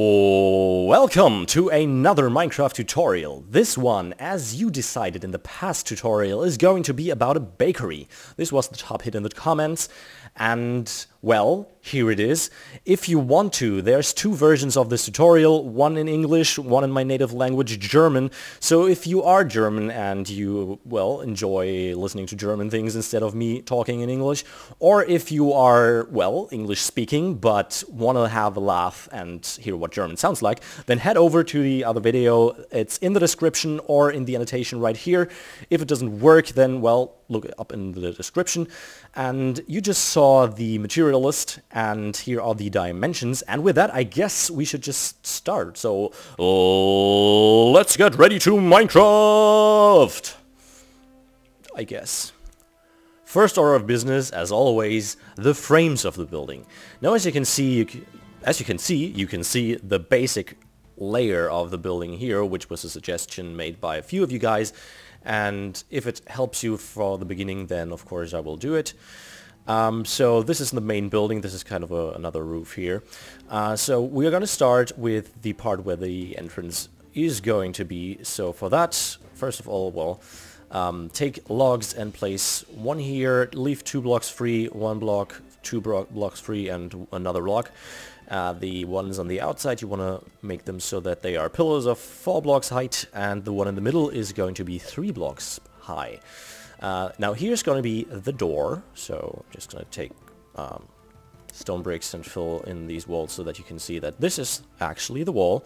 Welcome to another Minecraft tutorial. This one, as you decided in the past tutorial, is going to be about a bakery. This was the top hit in the comments, and well, here it is. If you want to, there's two versions of this tutorial, one in English, one in my native language, German. So if you are German and you, well, enjoy listening to German things instead of me talking in English, or if you are, well, English speaking but want to have a laugh and hear what German sounds like, then head over to the other video. It's in the description or in the annotation right here. If it doesn't work, then, well, look it up in the description. And you just saw the material list, and here are the dimensions. And with that, I guess we should just start. So, let's get ready to Minecraft! I guess. First order of business, as always, the frames of the building. Now, as you can see, you can see the basic layer of the building here, which was a suggestion made by a few of you guys. And if it helps you for the beginning, then of course I will do it. So this is the main building. This is kind of another roof here. So we are going to start with the part where the entrance is going to be. So for that, first of all, well, take logs and place one here, leave 2 blocks free, 1 block, 2 blocks free, and another block. The ones on the outside, you want to make them so that they are pillars of 4 blocks height, and the one in the middle is going to be 3 blocks high. Now here's going to be the door, so I'm just going to take stone bricks and fill in these walls so that you can see that this is actually the wall.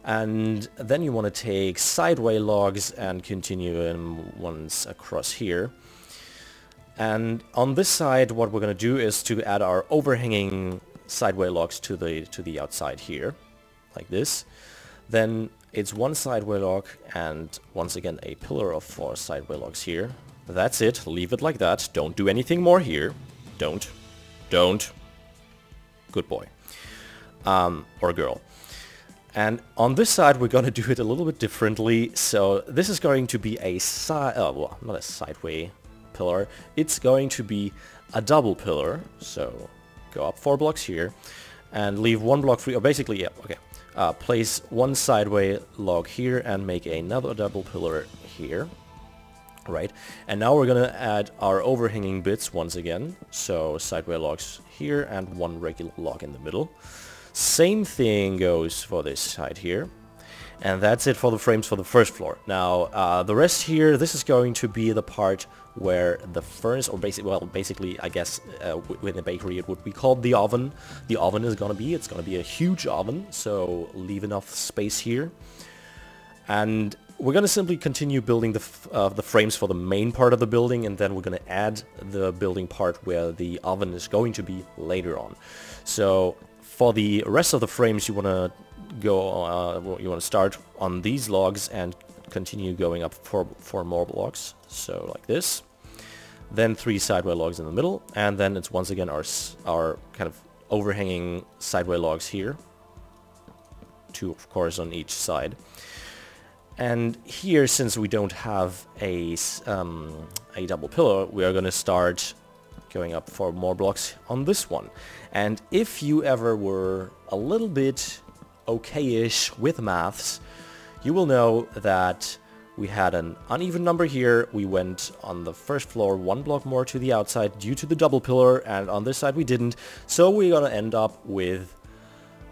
And then you want to take sideway logs and continue in ones across here. And on this side, what we're going to do is to add our overhanging sideway logs to the outside here, like this. Then it's 1 sideway log and once again a pillar of 4 sideway logs here. That's it. Leave it like that. Don't do anything more here. Don't. Good boy. Or girl. And on this side we're going to do it a little bit differently. So this is going to be a well, not a sideway pillar. It's going to be a double pillar. So go up 4 blocks here and leave 1 block free, or basically, yeah, okay. Place 1 sideway log here and make another double pillar here, right? And now we're gonna add our overhanging bits once again. So sideway logs here and 1 regular log in the middle. Same thing goes for this side here. And that's it for the frames for the first floor. Now, the rest here, this is going to be the part where the furnace, or basically, I guess, within a bakery, it would be called the oven. The oven is gonna be, it's gonna be a huge oven, so leave enough space here. And we're gonna simply continue building the frames for the main part of the building, and then we're gonna add the building part where the oven is going to be later on. So for the rest of the frames, you wanna go, you want to start on these logs and continue going up 4 more blocks, so like this. Then 3 sideway logs in the middle, and then it's once again our kind of overhanging sideway logs here, 2 of course on each side. And here, since we don't have a double pillar, we are going to start going up 4 more blocks on this one. And if you ever were a little bit okay-ish with maths, you will know that we had an uneven number here. We went on the first floor 1 block more to the outside due to the double pillar, and on this side we didn't. So we're gonna end up with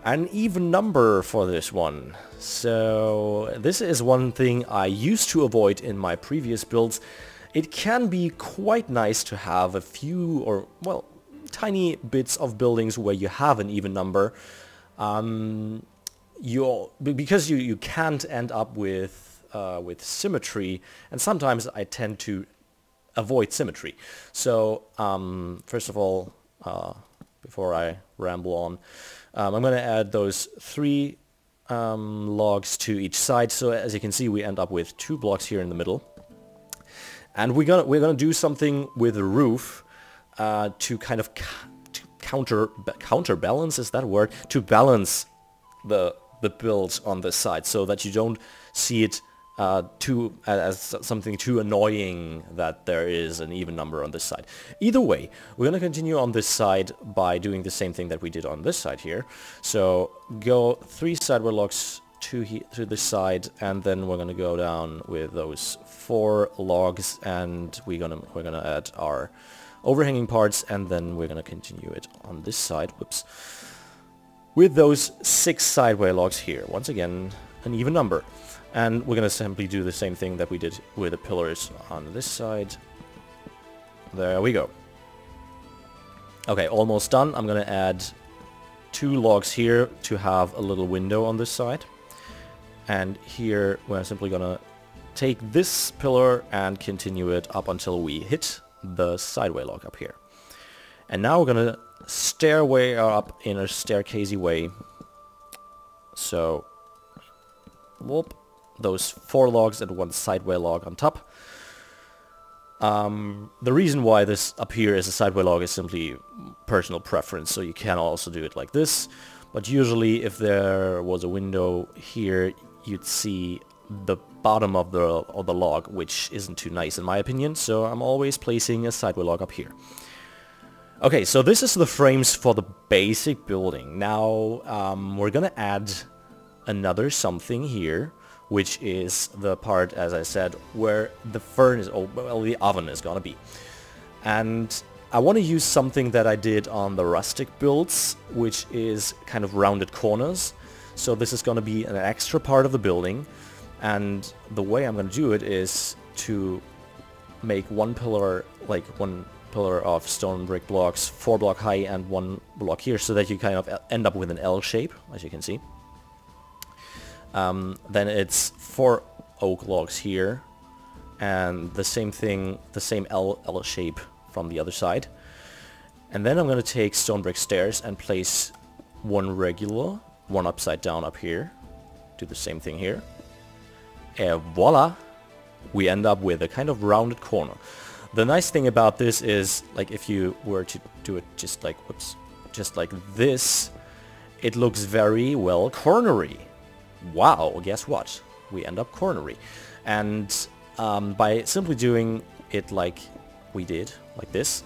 an even number for this one. So this is one thing I used to avoid in my previous builds. It can be quite nice to have a few, or well, tiny bits of buildings where you have an even number. Because you can't end up with symmetry, and sometimes I tend to avoid symmetry. So first of all, before I ramble on, I'm going to add those 3 logs to each side. So as you can see, we end up with 2 blocks here in the middle, and we're gonna do something with the roof to kind of counterbalance, is that a word? To balance the builds on this side, so that you don't see it as something too annoying that there is an even number on this side. Either way, we're going to continue on this side by doing the same thing that we did on this side here. So go 3 sideway logs to this side, and then we're going to go down with those 4 logs, and we're gonna add our overhanging parts, and then we're going to continue it on this side. Whoops. With those 6 sideway logs here. Once again, an even number. And we're going to simply do the same thing that we did with the pillars on this side. There we go. Okay, almost done. I'm going to add 2 logs here to have a little window on this side. And here we're simply going to take this pillar and continue it up until we hit the sideway log up here. And now we're going to stairway up in a staircasey way. So, whoop. Those 4 logs and 1 sideway log on top. The reason why this up here is a sideway log is simply personal preference, so you can also do it like this. But usually if there was a window here, you'd see the bottom of the log, which isn't too nice in my opinion, so I'm always placing a sideway log up here. Okay, so this is the frames for the basic building. Now we're gonna add another something here, which is the part, as I said, where the furnace, well, the oven is gonna be. And I want to use something that I did on the rustic builds, which is kind of rounded corners. So this is gonna be an extra part of the building, and the way I'm gonna do it is to make one pillar of stone brick blocks, 4 block high and 1 block here, so that you kind of end up with an L shape, as you can see. Then it's 4 oak logs here, and the same thing, the same L shape from the other side. And then I'm going to take stone brick stairs and place 1 regular, 1 upside down up here. Do the same thing here. And voila! We end up with a kind of rounded corner. The nice thing about this is, like, if you were to do it just like, whoops, just like this, it looks very well cornery. Wow, guess what? We end up cornery. And by simply doing it like we did, like this,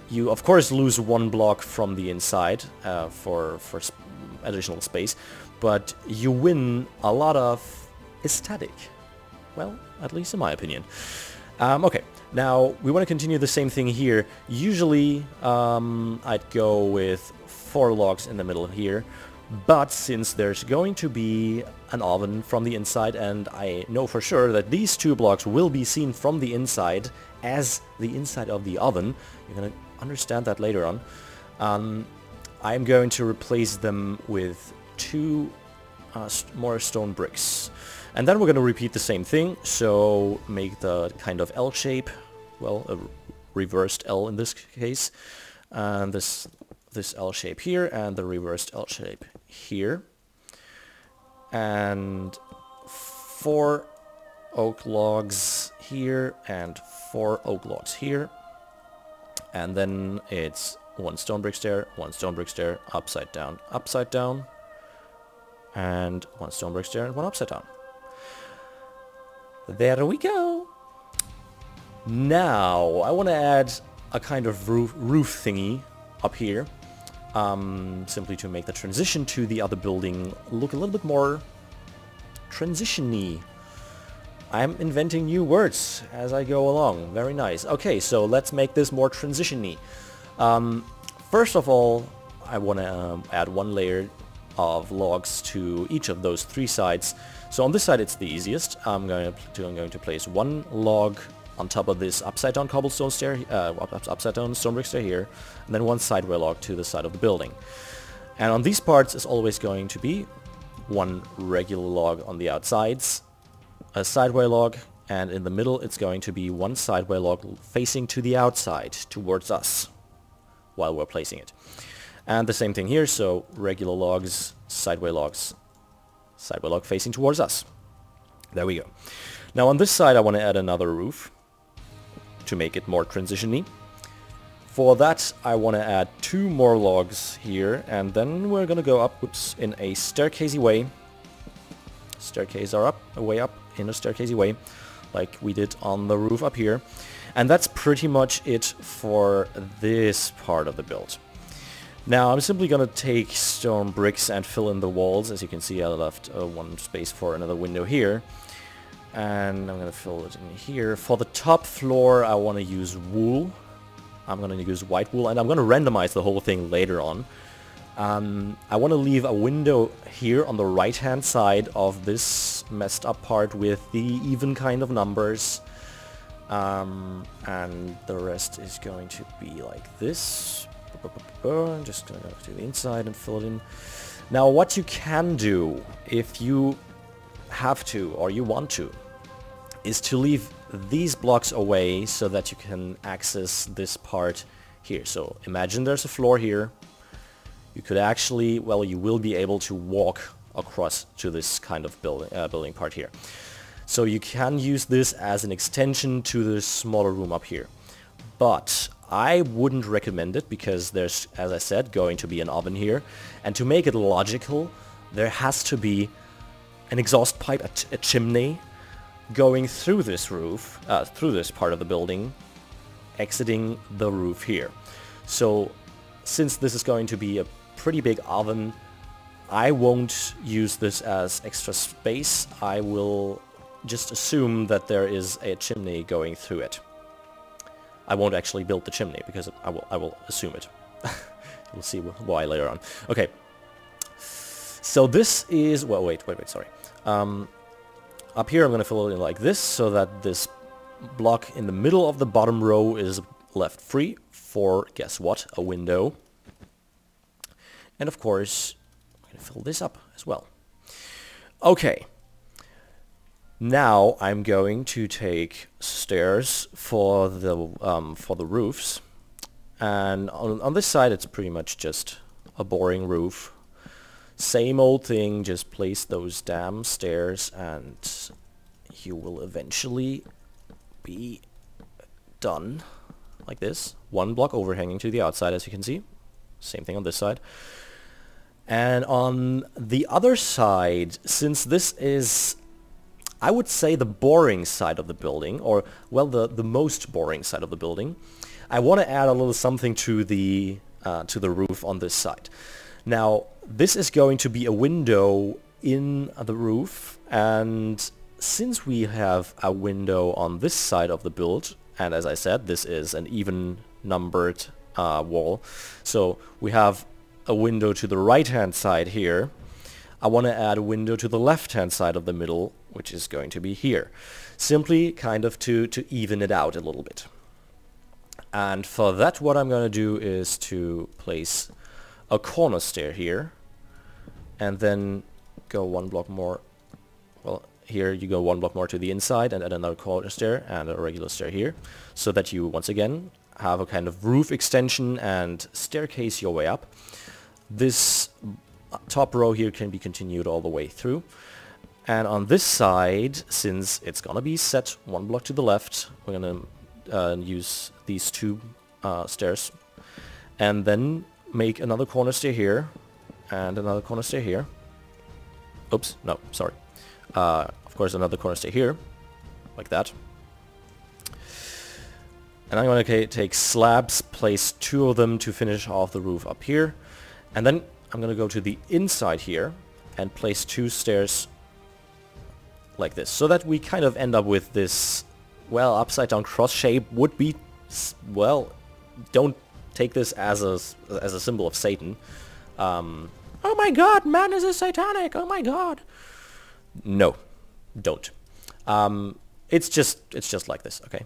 you of course lose 1 block from the inside for additional space, but you win a lot of aesthetic. Well, at least in my opinion. Okay, now we want to continue the same thing here. Usually I'd go with 4 logs in the middle here. But since there's going to be an oven from the inside, and I know for sure that these 2 blocks will be seen from the inside as the inside of the oven, you're going to understand that later on, I'm going to replace them with 2 more stone bricks. And then we're going to repeat the same thing, so make the kind of L shape, well, a reversed L in this case, and this L shape here, and the reversed L shape here, and 4 oak logs here, and 4 oak logs here, and then it's 1 stone brick stair, 1 stone brick stair, upside down, and 1 stone brick stair, and 1 upside down. There we go! Now, I want to add a kind of roof thingy up here. Simply to make the transition to the other building look a little bit more transition-y. I'm inventing new words as I go along. Very nice. Okay, so let's make this more transition-y. First of all, I want to add 1 layer of logs to each of those 3 sides. So on this side it's the easiest. I'm going to place 1 log on top of this upside down cobblestone stair, upside down stone brick stair here, and then 1 sideway log to the side of the building. And on these parts is always going to be 1 regular log on the outsides, a sideway log, and in the middle it's going to be 1 sideway log facing to the outside, towards us, while we're placing it. And the same thing here, so regular logs, sideway log facing towards us. There we go. Now on this side I want to add another roof to make it more transition-y. For that I want to add 2 more logs here, and then we're gonna go up, in a staircasey way, Staircase are up, way up in a staircasey way, like we did on the roof up here. And that's pretty much it for this part of the build. Now I'm simply gonna take stone bricks and fill in the walls. As you can see, I left one space for another window here. And I'm gonna fill it in here. For the top floor, I wanna use wool. I'm gonna use white wool, and I'm gonna randomize the whole thing later on. I want to leave a window here on the right hand side of this messed up part with the even kind of numbers, and the rest is going to be like this. I'm just gonna go to the inside and fill it in. Now what you can do if you have to or you want to is to leave these blocks away so that you can access this part here. So imagine there's a floor here. You could actually, well, you will be able to walk across to this kind of building part here. So you can use this as an extension to the smaller room up here. But I wouldn't recommend it because there's, as I said, going to be an oven here. And to make it logical, there has to be an exhaust pipe, a chimney, going through this roof, through this part of the building, exiting the roof here. So since this is going to be a pretty big oven, I won't use this as extra space. I will just assume that there is a chimney going through it. I won't actually build the chimney because I will assume it. We'll see why later on. Okay. So this is, well, wait, sorry. Up here I'm going to fill it in like this so that this block in the middle of the bottom row is left free for, guess what, a window. And of course, I'm going to fill this up as well. Okay. Now I'm going to take stairs for the roofs, and on this side it's pretty much just a boring roof. Same old thing, just place those damn stairs and you will eventually be done like this. One block overhanging to the outside, as you can see. Same thing on this side. And on the other side, since this is, I would say, the boring side of the building, or, well, the most boring side of the building, I want to add a little something to the roof on this side. Now, this is going to be a window in the roof, and since we have a window on this side of the build, and as I said, this is an even numbered wall, so we have a window to the right-hand side here. I want to add a window to the left-hand side of the middle, which is going to be here. Simply kind of to even it out a little bit. And for that, what I'm going to do is to place a corner stair here, and then go one block more. Well, here you go one block more to the inside and add another corner stair and a regular stair here, so that you once again have a kind of roof extension and staircase your way up. This top row here can be continued all the way through. And on this side, since it's gonna be set one block to the left, we're gonna use these two stairs, and then make another corner stair here and another corner stair here. Oops, no, sorry. Of course, another corner stair here, like that. And I'm going to take slabs, place two of them to finish off the roof up here. And then I'm going to go to the inside here and place two stairs like this, so that we kind of end up with this, well, upside down cross shape. Would be, well, don't take this as a symbol of Satan. Oh my god, man, is this satanic? Oh my god. No, don't. It's just like this, okay?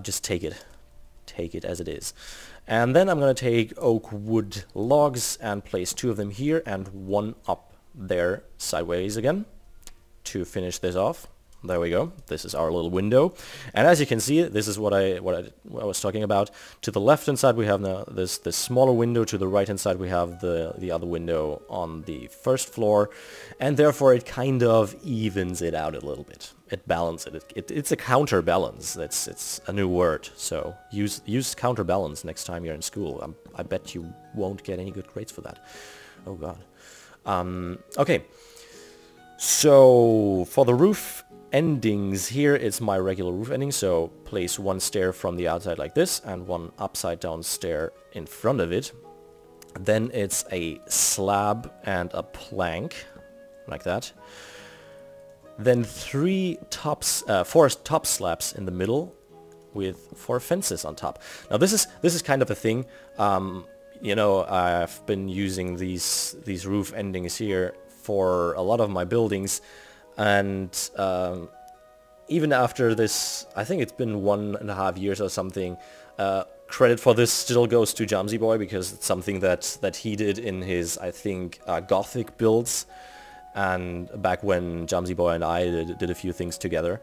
Just take it as it is. And then I'm going to take oak wood logs and place two of them here and one up there sideways again to finish this off. There we go. This is our little window. And as you can see, this is what I was talking about. To the left-hand side we have now this smaller window. To the right-hand side we have the other window on the first floor. And therefore it kind of evens it out a little bit. It balances it. It's a counterbalance. It's a new word. So use counterbalance next time you're in school. I bet you won't get any good grades for that. Oh god. Okay. So for the roof endings here, it's my regular roof ending. So place one stair from the outside like this and one upside down stair in front of it. Then it's a slab and a plank like that. Then four top slabs in the middle with 4 fences on top. Now this is kind of a thing. You know, I've been using these roof endings here for a lot of my buildings, and even after this, I think it's been 1.5 years or something. Credit for this still goes to Jamsy Boy, because it's something that he did in his, I think, Gothic builds, and back when Jamsy Boy and I did a few things together.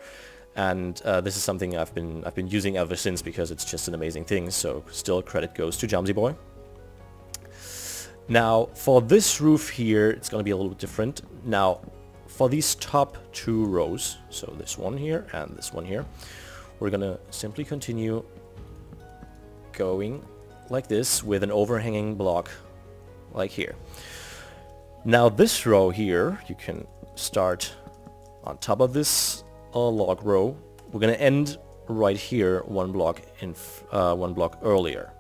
And this is something I've been using ever since, because it's just an amazing thing. So still credit goes to Jamsy Boy. Now for this roof here, it's going to be a little bit different. Now for these top 2 rows, so this one here and this one here, we're going to simply continue going like this with an overhanging block like here. Now this row here, you can start on top of this log row. We're going to end right here one block earlier.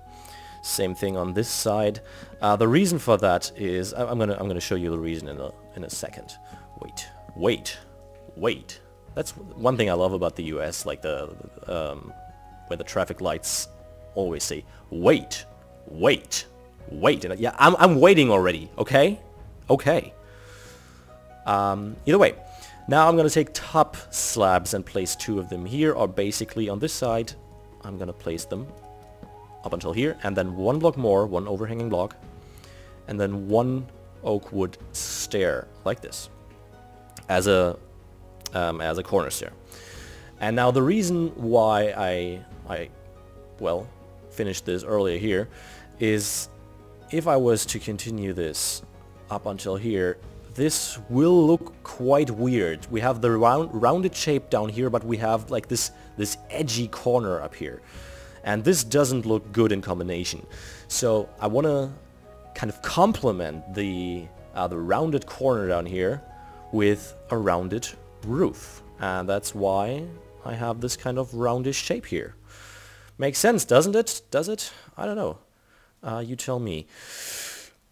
Same thing on this side. The reason for that is I'm gonna show you the reason in a second. Wait. That's one thing I love about the US, like where the traffic lights always say wait. And yeah, I'm waiting already. Okay. Either way, now I'm gonna take top slabs and place 2 of them here, or basically on this side. I'm gonna place them up until here, and then 1 block more, 1 overhanging block, and then 1 oak wood stair like this as a corner stair. And now the reason why I finished this earlier here is, if I was to continue this up until here, this will look quite weird. We have the rounded shape down here, but we have like this edgy corner up here. And this doesn't look good in combination. So I want to kind of complement the rounded corner down here with a rounded roof. And that's why I have this kind of roundish shape here. Makes sense, doesn't it? Does it? I don't know. You tell me.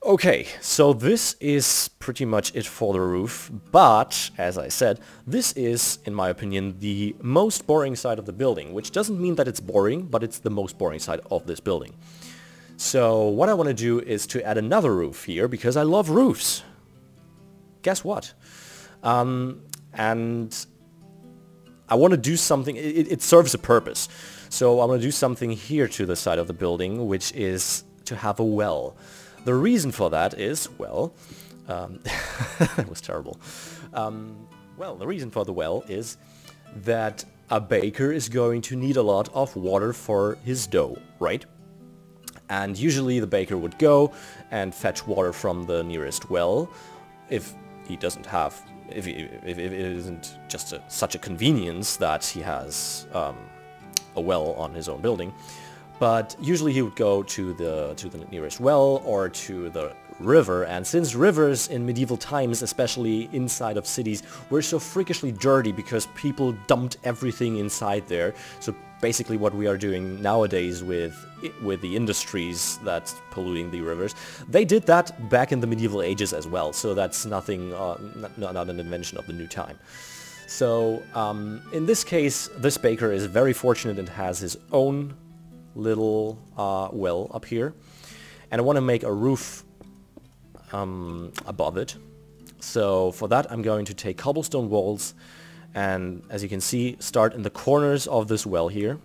Okay, so this is pretty much it for the roof, but, as I said, this is, in my opinion, the most boring side of the building, which doesn't mean that it's boring, but it's the most boring side of this building. So what I want to do is to add another roof here, because I love roofs. Guess what? And I want to do something, it serves a purpose. So I'm going to do something here to the side of the building, which is to have a well. The reason for that is, well, that was terrible. Well, the reason for the well is that a baker is going to need a lot of water for his dough, right? And usually the baker would go and fetch water from the nearest well, if he doesn't have, if it isn't just such a convenience that he has a well on his own building. But usually he would go to the nearest well or to the river, and since rivers in medieval times, especially inside of cities, were so freakishly dirty because people dumped everything inside there. So basically what we are doing nowadays with the industries that's polluting the rivers, they did that back in the medieval ages as well. So that's nothing, not an invention of the new time. So in this case, this baker is very fortunate and has his own little well up here, and I want to make a roof above it. So for that I'm going to take cobblestone walls, and as you can see, start in the corners of this well here,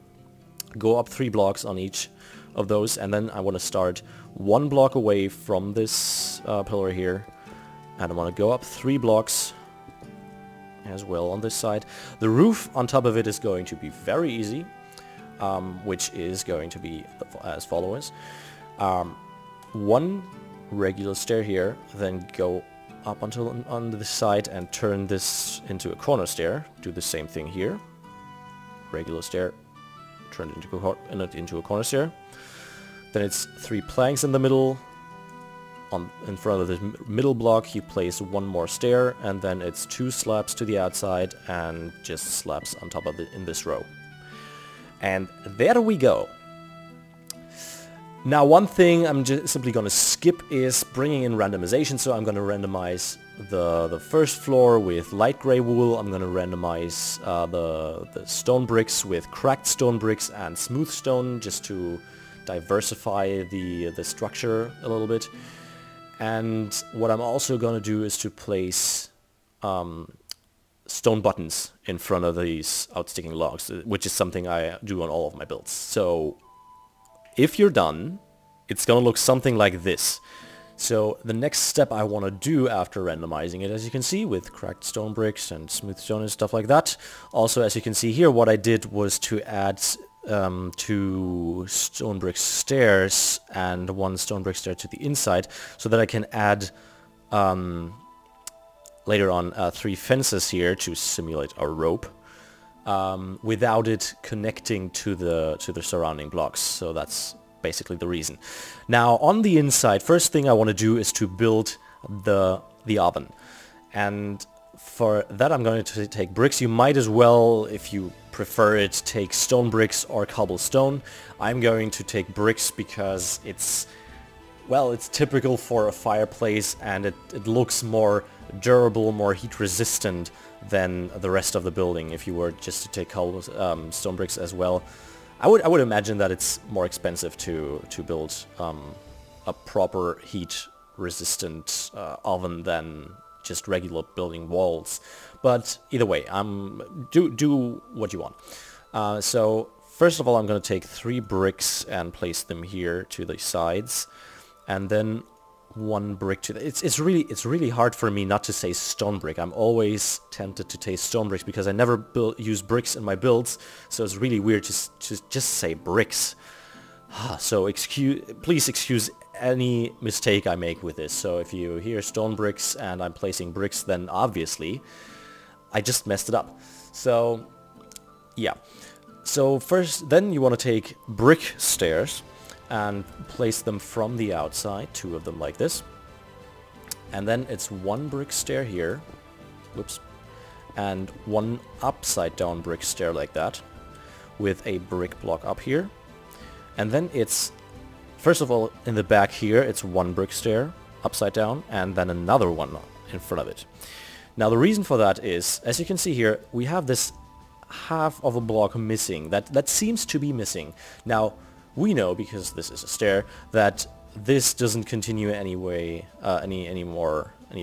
go up 3 blocks on each of those, and then I want to start 1 block away from this pillar here, and I want to go up 3 blocks as well on this side. The roof on top of it is going to be very easy, which is going to be as follows. 1 regular stair here, then go up until on this side and turn this into a corner stair. Do the same thing here. Regular stair, turn it into a corner stair. Then it's 3 planks in the middle in front of the middle block you place one more stair, and then it's 2 slabs to the outside and just slabs on top of it in this row. And there we go. Now one thing I'm just simply going to skip is bringing in randomization, so I'm going to randomize the first floor with light gray wool. I'm going to randomize the stone bricks with cracked stone bricks and smooth stone, just to diversify the structure a little bit. And what I'm also going to do is to place stone buttons in front of these outsticking logs, which is something I do on all of my builds. So if you're done, it's going to look something like this. So the next step I want to do after randomizing it, as you can see, with cracked stone bricks and smooth stone and stuff like that. Also, as you can see here, what I did was to add 2 stone brick stairs and 1 stone brick stair to the inside, so that I can add later on 3 fences here to simulate a rope, without it connecting to the surrounding blocks. So that's basically the reason. Now on the inside, first thing I want to do is to build the oven, and for that I'm going to take bricks. You might as well, if you prefer it, take stone bricks or cobblestone. I'm going to take bricks because it's, well, it's typical for a fireplace, and it looks more durable, more heat resistant than the rest of the building. If you were just to take stone bricks as well, I would imagine that it's more expensive to build a proper heat resistant oven than just regular building walls. But either way, do what you want. So first of all, I'm going to take 3 bricks and place them here to the sides, and then 1 brick to the... It's really hard for me not to say stone brick. I'm always tempted to say stone bricks because I never use bricks in my builds, so it's really weird to just say bricks. So please excuse any mistake I make with this. So if you hear stone bricks and I'm placing bricks, then obviously I just messed it up. So yeah. So first, then you want to take brick stairs and place them from the outside, 2 of them like this. And then it's 1 brick stair here, whoops, and 1 upside down brick stair like that, with a brick block up here. And then it's, first of all, in the back here, it's 1 brick stair upside down, and then another one in front of it. Now the reason for that is, as you can see here, we have this half of a block missing. That seems to be missing. Now we know, because this is a stair, that this doesn't continue any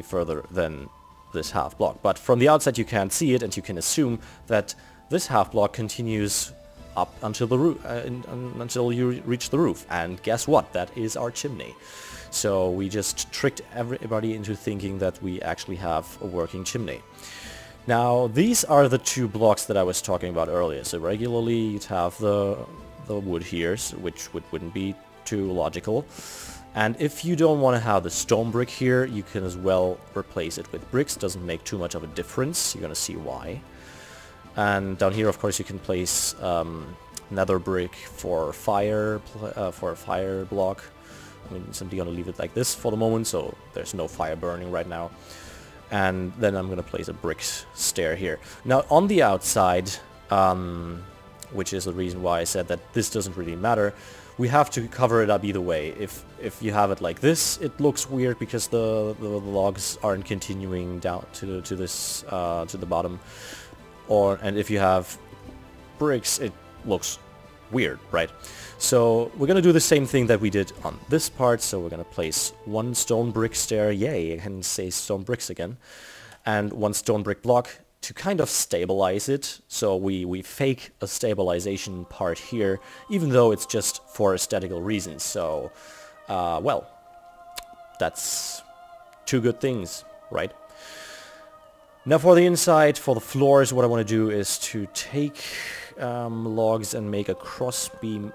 further than this half block. But from the outside you can't see it, and you can assume that this half block continues up until the roof, until you reach the roof. And guess what? That is our chimney. So we just tricked everybody into thinking that we actually have a working chimney. Now these are the 2 blocks that I was talking about earlier. So regularly you'd have the wood here, which wouldn't be too logical. And if you don't want to have the stone brick here, you can as well replace it with bricks. Doesn't make too much of a difference. You're gonna see why. And down here, of course, you can place nether brick for fire, for a fire block. I'm simply gonna leave it like this for the moment, so there's no fire burning right now. And then I'm gonna place a brick stair here. Now on the outside, which is the reason why I said that this doesn't really matter, we have to cover it up either way. If you have it like this, it looks weird because the logs aren't continuing down to the bottom. And if you have bricks, it looks weird, right? So we're gonna do the same thing that we did on this part. So we're gonna place 1 stone brick stair, yay, I can say stone bricks again, and 1 stone brick block to kind of stabilize it. So we fake a stabilization part here, even though it's just for aesthetical reasons. So, well, that's 2 good things, right? Now for the inside, for the floors, what I want to do is to take logs and make a cross beam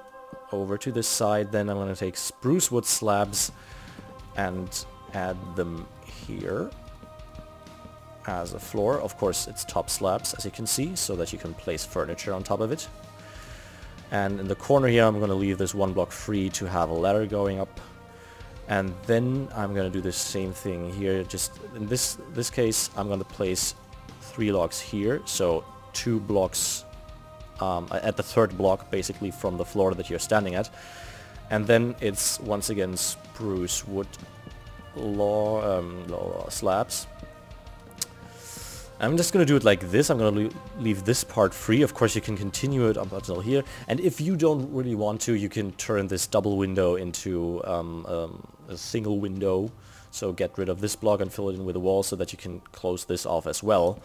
over to this side. Then I'm going to take spruce wood slabs and add them here as a floor. Of course, it's top slabs, as you can see, so that you can place furniture on top of it. And in the corner here, I'm going to leave this 1 block free to have a ladder going up. And then I'm gonna do the same thing here. Just in this case, I'm gonna place 3 logs here, so 2 blocks at the 3rd block, basically from the floor that you're standing at. And then it's once again spruce wood slabs. I'm just gonna do it like this. I'm gonna leave this part free. Of course, you can continue it up until here. And if you don't really want to, you can turn this double window into a single window. So get rid of this block and fill it in with a wall so that you can close this off as well.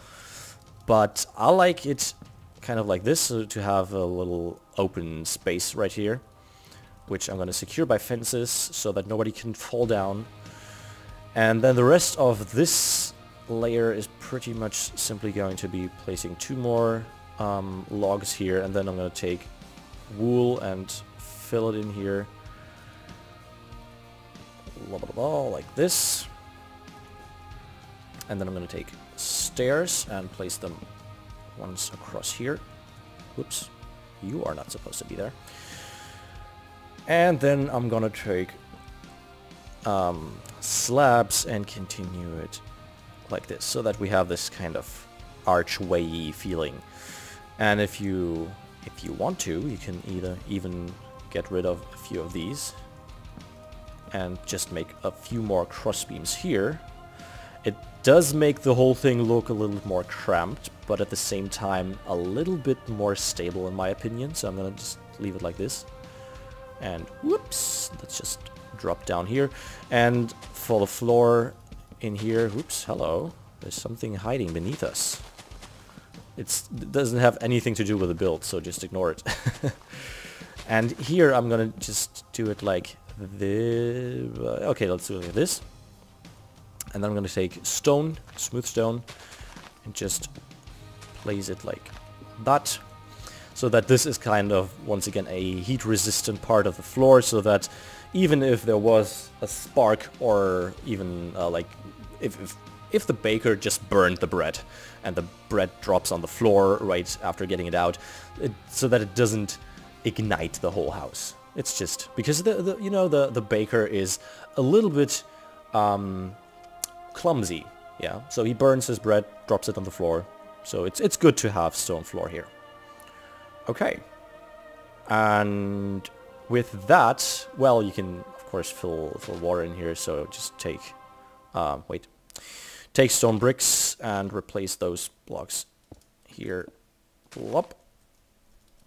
But I like it kind of like this, so to have a little open space right here, which I'm gonna secure by fences so that nobody can fall down. And then the rest of this layer is pretty much simply going to be placing 2 more logs here, and then I'm going to take wool and fill it in here like this. And then I'm going to take stairs and place them once across here. Whoops, you are not supposed to be there. And then I'm going to take slabs and continue it like this, so that we have this kind of archway feeling. And if you want to, you can even get rid of a few of these and just make a few more cross beams here. It does make the whole thing look a little more cramped, but at the same time a little bit more stable in my opinion. So I'm gonna just leave it like this. And whoops, let's just drop down here. And for the floor in here, whoops, hello, there's something hiding beneath us. It doesn't have anything to do with the build, so just ignore it. And here I'm gonna just do it like this. Okay, let's do it like this. And then I'm gonna take stone, smooth stone, and just place it like that, so that this is kind of, once again, a heat resistant part of the floor, so that even if there was a spark, or even like if the baker just burned the bread and the bread drops on the floor right after getting it out, so that it doesn't ignite the whole house. It's just because the baker is a little bit clumsy, yeah. So he burns his bread, drops it on the floor. So it's good to have stone floor here. Okay, and with that, well, you can of course fill water in here. So just take take stone bricks and replace those blocks here. Whoop.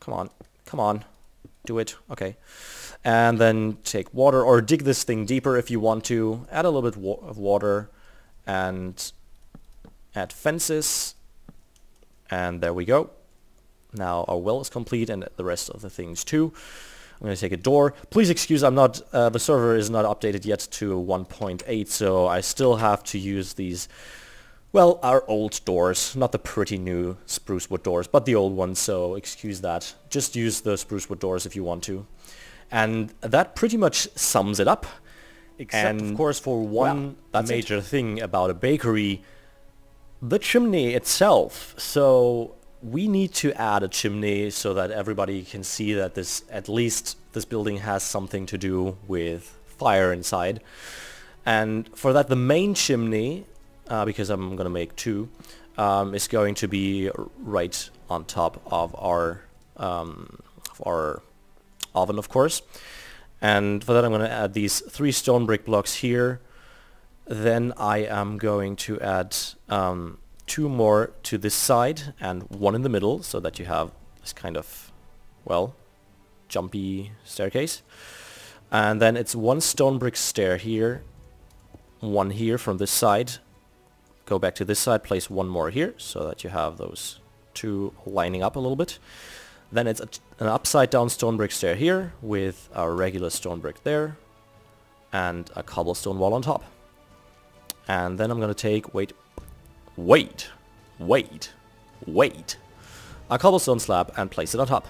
Come on, do it. Okay, and then take water, or dig this thing deeper if you want to. Add a little bit of water and add fences, and there we go. Now our well is complete, and the rest of the things too. I'm going to take a door. Please excuse, I'm not, the server is not updated yet to 1.8, so I still have to use these, well, our old doors, not the pretty new spruce wood doors, but the old ones, so excuse that. Just use the spruce wood doors if you want to. And that pretty much sums it up. Except, of course, for one major thing about a bakery, the chimney itself. So we need to add a chimney so that everybody can see that at least this building has something to do with fire inside. And for that, the main chimney, because I'm gonna make 2, is going to be right on top of our oven, of course. And for that, I'm gonna add these 3 stone brick blocks here. Then I am going to add 2 more to this side and 1 in the middle, so that you have this kind of, well, jumpy staircase. And then it's 1 stone brick stair here, 1 here from this side. Go back to this side, place 1 more here, so that you have those 2 lining up a little bit. Then it's an upside down stone brick stair here with a regular stone brick there and a cobblestone wall on top. And then I'm gonna take, wait, a cobblestone slab and place it on top.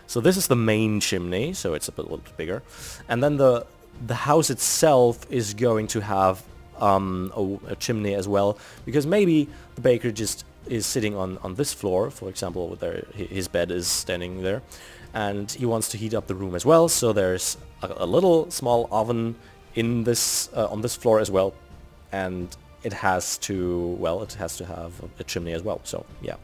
So this is the main chimney, so it's a little bit bigger. And then the house itself is going to have a chimney as well, because maybe the baker just is sitting on this floor, for example, there his bed is standing there, and he wants to heat up the room as well. So there's a little small oven in this on this floor as well, and it has to, well, it has to have a chimney as well. So yeah,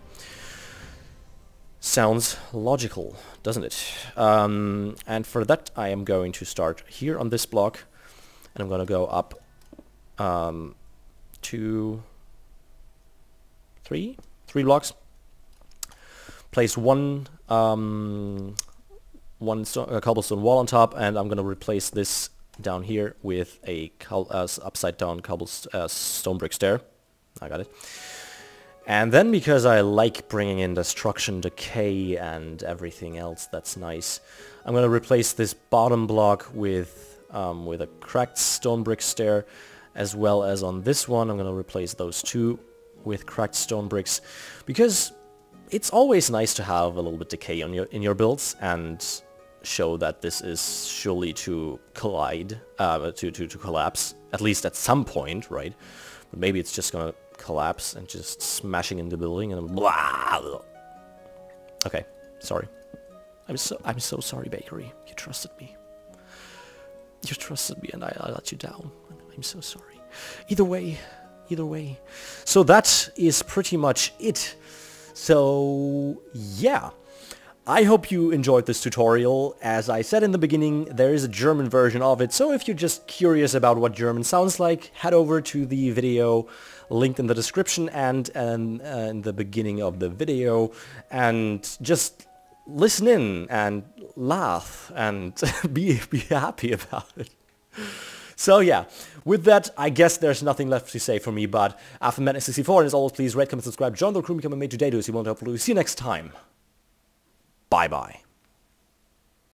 sounds logical, doesn't it? And for that, I am going to start here on this block, and I'm going to go up 2, 3 blocks. Place one cobblestone wall on top, and I'm going to replace this down here with a upside down stone brick stair. I got it. And then, because I like bringing in destruction, decay, and everything else that's nice, I'm going to replace this bottom block with a cracked stone brick stair, as well as on this one I'm going to replace those two with cracked stone bricks, because it's always nice to have a little bit decay on in your builds and show that this is surely to collide, to collapse, at least at some point, right? But maybe it's just gonna collapse and just smashing into the building and blah. Okay, sorry. I'm so sorry, Bakery. You trusted me. You trusted me, and I let you down. I'm so sorry. Either way. So that is pretty much it. So yeah. I hope you enjoyed this tutorial. As I said in the beginning, there is a German version of it, so if you're just curious about what German sounds like, head over to the video linked in the description and in the beginning of the video, and just listen in and laugh and be happy about it. So yeah, with that, I guess there's nothing left to say for me, but I've been Madness64, and as always, please rate, comment, subscribe, join the crew, become a mate today, do as you want, hopefully see you next time. Bye-bye.